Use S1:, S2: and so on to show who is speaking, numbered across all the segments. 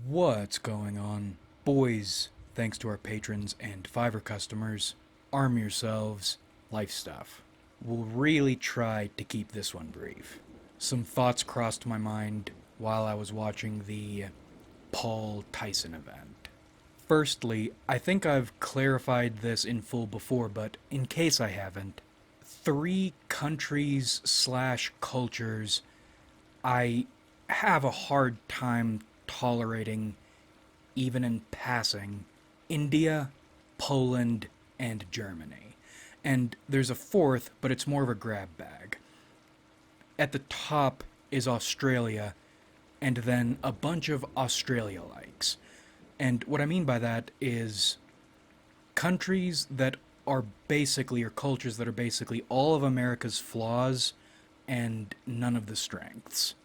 S1: What's going on? Boys, thanks to our patrons and Fiverr customers, arm yourselves, life stuff. We'll really try to keep this one brief. Some thoughts crossed my mind while I was watching the Paul Tyson event. Firstly, I think I've clarified this in full before, but in case I haven't, three countries slash cultures I have a hard time tolerating, even in passing: India, Poland, and Germany. And there's a fourth, but it's more of a grab bag. At the top is Australia, and then a bunch of Australia likes. And what I mean by that is countries that are basically, or cultures that are basically all of America's flaws and none of the strengths.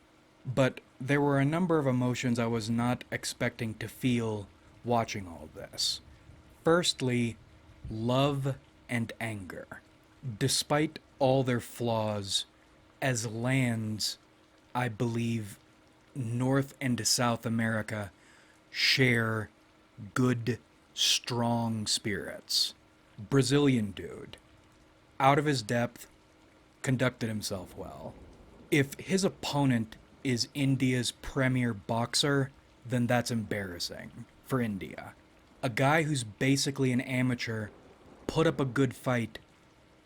S1: But there were a number of emotions I was not expecting to feel watching all this. Firstly, love and anger. Despite all their flaws, as lands, I believe North and South America share good, strong spirits. Brazilian dude, out of his depth, conducted himself well. If his opponent is India's premier boxer, then that's embarrassing for India. A guy who's basically an amateur put up a good fight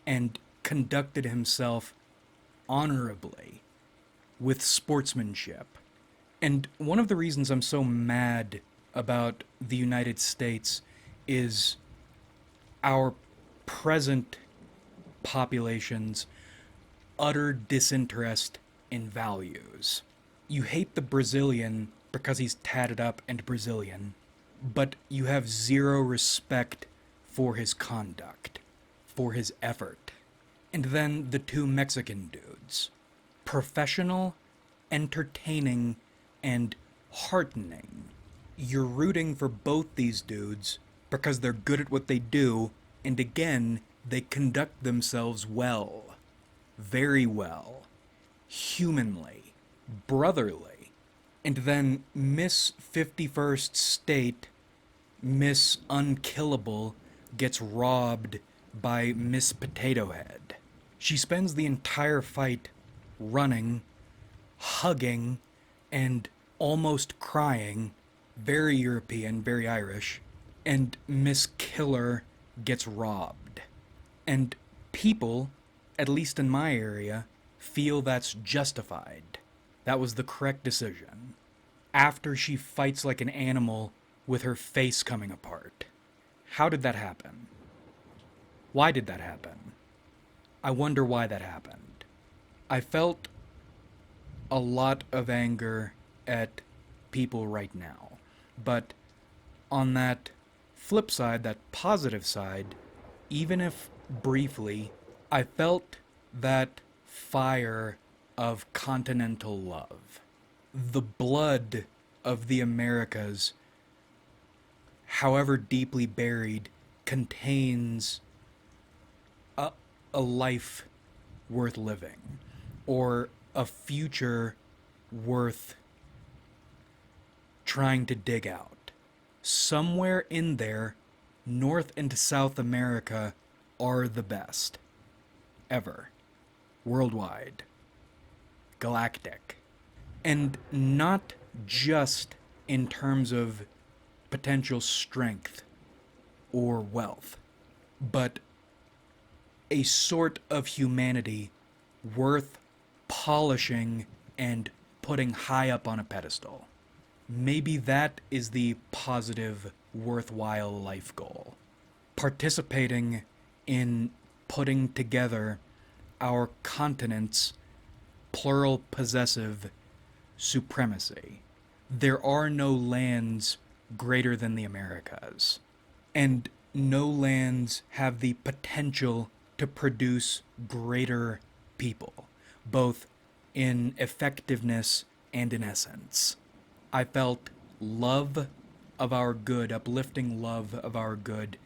S1: and conducted himself honorably with sportsmanship. And one of the reasons I'm so mad about the United States is our present population's utter disinterest in values. You hate the Brazilian because he's tatted up and Brazilian, but you have zero respect for his conduct, for his effort. And then the two Mexican dudes. Professional, entertaining, and heartening. You're rooting for both these dudes because they're good at what they do, and again, they conduct themselves well. Very well. Humanly. Brotherly. And then Miss 51st State, Miss Unkillable, gets robbed by Miss Potato Head. She spends the entire fight running, hugging, and almost crying. Very European, very Irish. And Miss Killer gets robbed. And people, at least in my area, feel that's justified. That was the correct decision. After she fights like an animal with her face coming apart. How did that happen? Why did that happen? I wonder why that happened. I felt a lot of anger at people right now. But on that flip side, that positive side, even if briefly, I felt that fire of continental love. The blood of the Americas, however deeply buried, contains a life worth living, or a future worth trying to dig out. Somewhere in there, North and South America are the best. Ever. Worldwide. Galactic. And not just in terms of potential strength or wealth, but a sort of humanity worth polishing and putting high up on a pedestal. Maybe that is the positive, worthwhile life goal. Participating in putting together our continent's plural possessive supremacy. There are no lands greater than the Americas, and no lands have the potential to produce greater people, both in effectiveness and in essence. I felt love of our good, uplifting love of our good,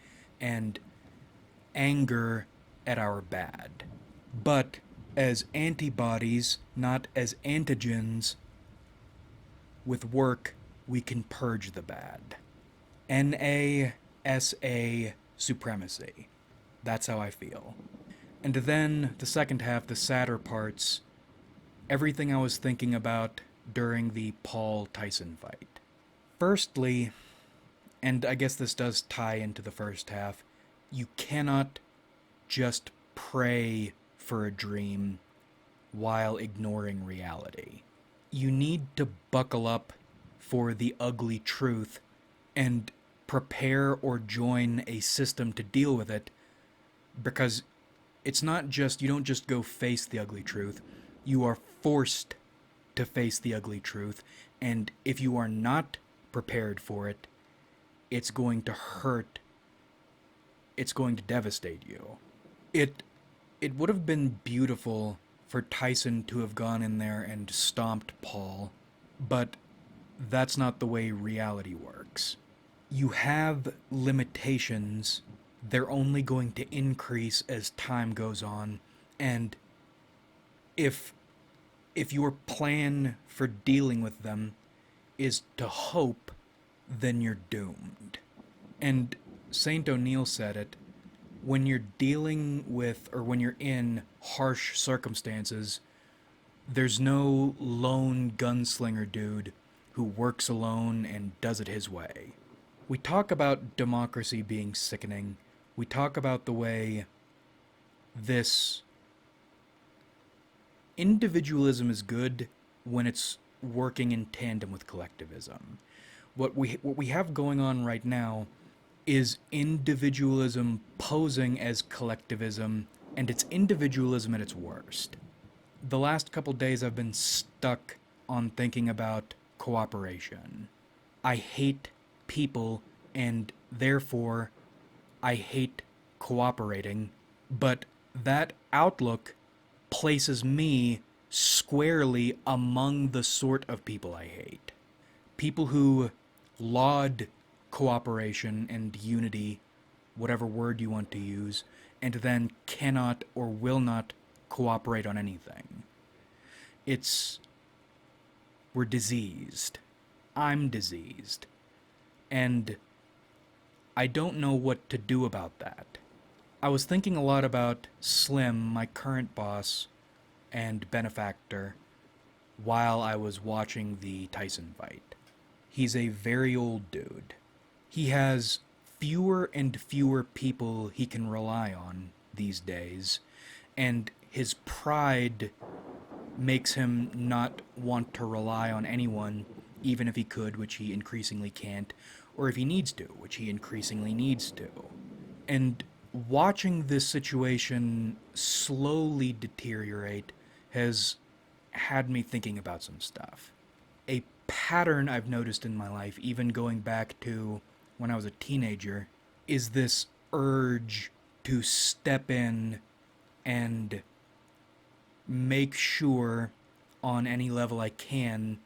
S1: and anger at our bad. But as antibodies, not as antigens, with work we can purge the bad. NASA supremacy. That's how I feel. And then the second half, the sadder parts, everything I was thinking about during the Paul Tyson fight. Firstly, and I guess this does tie into the first half, you cannot just pray for a dream while ignoring reality. You need to buckle up for the ugly truth and prepare or join a system to deal with it, because it's not just, you don't just go face the ugly truth, you are forced to face the ugly truth, and if you are not prepared for it, it's going to hurt, it's going to devastate you. It would have been beautiful for Tyson to have gone in there and stomped Paul, but that's not the way reality works. You have limitations. They're only going to increase as time goes on, and if your plan for dealing with them is to hope, then you're doomed. And Saint O'Neill said it, when you're dealing with, or when you're in harsh circumstances, there's no lone gunslinger dude who works alone and does it his way. We talk about democracy being sickening. We talk about the way this individualism is good when it's working in tandem with collectivism. What we have going on right now is individualism posing as collectivism, and it's individualism at its worst. The last couple days I've been stuck on thinking about cooperation. I hate people, and therefore I hate cooperating, but that outlook places me squarely among the sort of people I hate. People who laud cooperation and unity, whatever word you want to use, and then cannot or will not cooperate on anything. We're diseased. I'm diseased. And I don't know what to do about that. I was thinking a lot about Slim, my current boss and benefactor, while I was watching the Tyson fight. He's a very old dude. He has fewer and fewer people he can rely on these days, and his pride makes him not want to rely on anyone, even if he could, which he increasingly can't, or if he needs to, which he increasingly needs to. And watching this situation slowly deteriorate has had me thinking about some stuff. A pattern I've noticed in my life, even going back to when I was a teenager, is this urge to step in and make sure, on any level I can,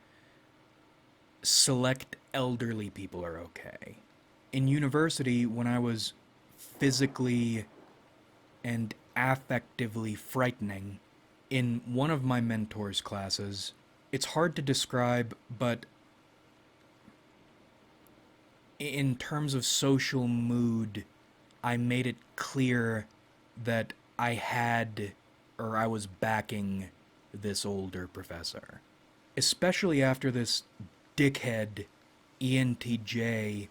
S1: select elderly people are okay. In university, when I was physically and affectively frightening, in one of my mentor's classes, it's hard to describe, but in terms of social mood, I made it clear that I was backing this older professor. Especially after this dickhead ENTJ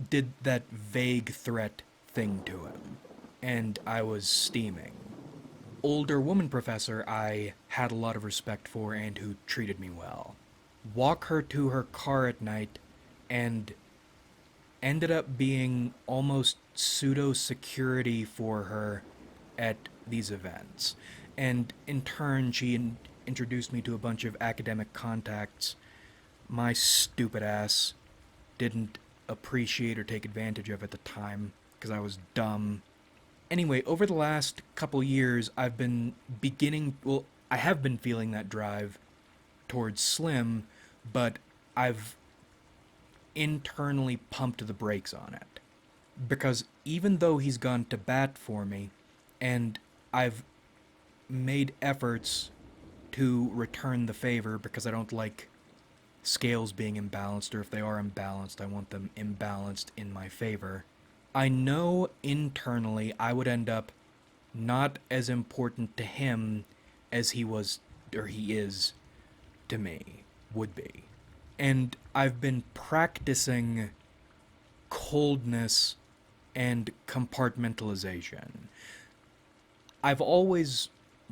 S1: did that vague threat thing to him, and I was steaming. Older woman professor I had a lot of respect for and who treated me well. Walk her to her car at night and ended up being almost pseudo-security for her at these events. And in turn, she introduced me to a bunch of academic contacts. My stupid ass didn't appreciate or take advantage of at the time, because I was dumb. Anyway, over the last couple years, I have been feeling that drive towards Slim, but I've internally pumped the brakes on it. Because even though he's gone to bat for me, and I've made efforts to return the favor because I don't like scales being imbalanced, or if they are imbalanced, I want them imbalanced in my favor. I know internally I would end up not as important to him as he was, or he is, to me, would be. And I've been practicing coldness and compartmentalization. I've always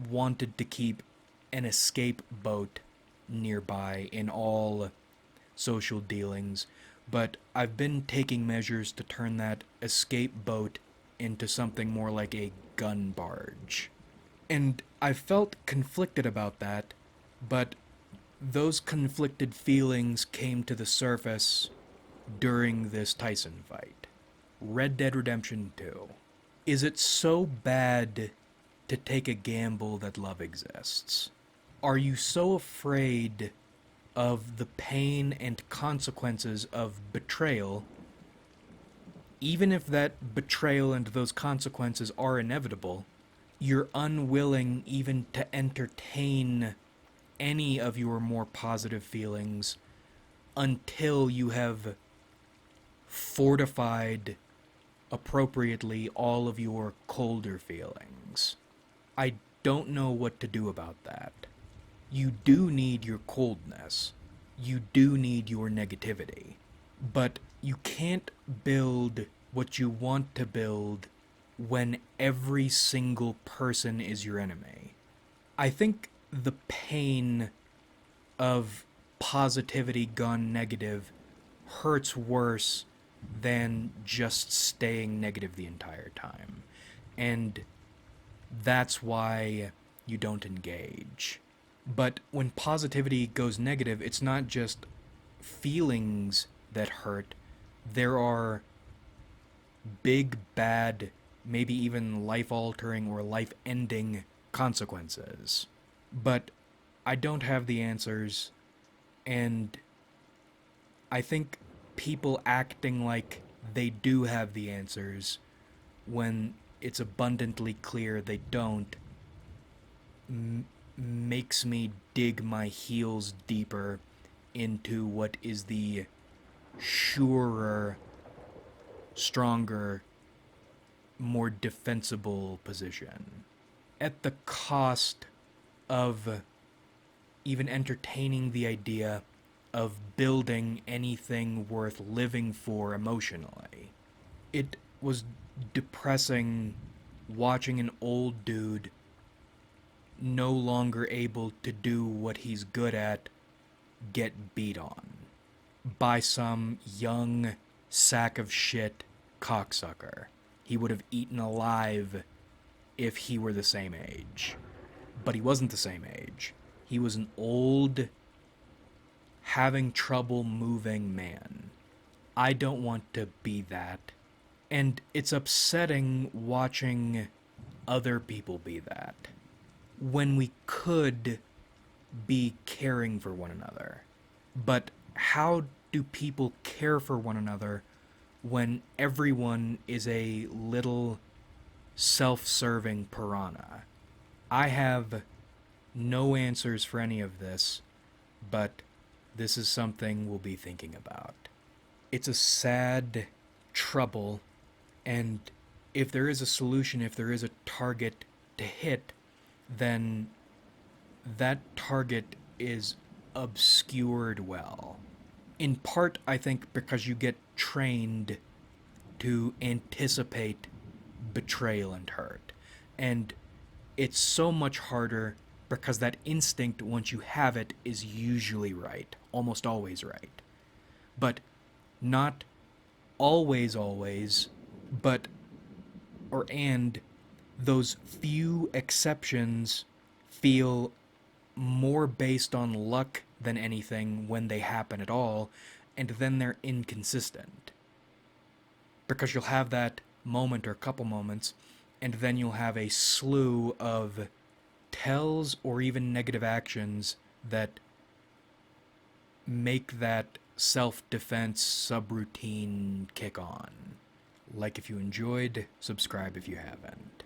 S1: wanted to keep an escape boat nearby in all social dealings, but I've been taking measures to turn that escape boat into something more like a gun barge. And I felt conflicted about that, but those conflicted feelings came to the surface during this Tyson fight. Red Dead Redemption 2. Is it so bad to take a gamble that love exists? Are you so afraid of the pain and consequences of betrayal, even if that betrayal and those consequences are inevitable, you're unwilling even to entertain any of your more positive feelings until you have fortified appropriately all of your colder feelings? I don't know what to do about that. You do need your coldness. You do need your negativity. But you can't build what you want to build when every single person is your enemy. I think the pain of positivity gone negative hurts worse than just staying negative the entire time. And that's why you don't engage. But when positivity goes negative, it's not just feelings that hurt. There are big, bad, maybe even life-altering or life-ending consequences. But I don't have the answers, and I think people acting like they do have the answers when it's abundantly clear they don't makes me dig my heels deeper into what is the surer, stronger, more defensible position. At the cost of even entertaining the idea of building anything worth living for emotionally. It was depressing watching an old dude no longer able to do what he's good at get beat on by some young sack of shit cocksucker he would have eaten alive if he were the same age. But he wasn't the same age. He was an old, having trouble moving man. I don't want to be that. And it's upsetting watching other people be that, when we could be caring for one another. But how do people care for one another when everyone is a little self-serving piranha? I have no answers for any of this, but this is something we'll be thinking about. It's a sad trouble, and if there is a solution, if there is a target to hit, then that target is obscured well. In part, I think, because you get trained to anticipate betrayal and hurt. And it's so much harder because that instinct, once you have it, is usually right. Almost always right. But not always, but, and those few exceptions feel more based on luck than anything when they happen at all, and then they're inconsistent. Because you'll have that moment or couple moments, and then you'll have a slew of tells or even negative actions that make that self-defense subroutine kick on. Like if you enjoyed, subscribe if you haven't.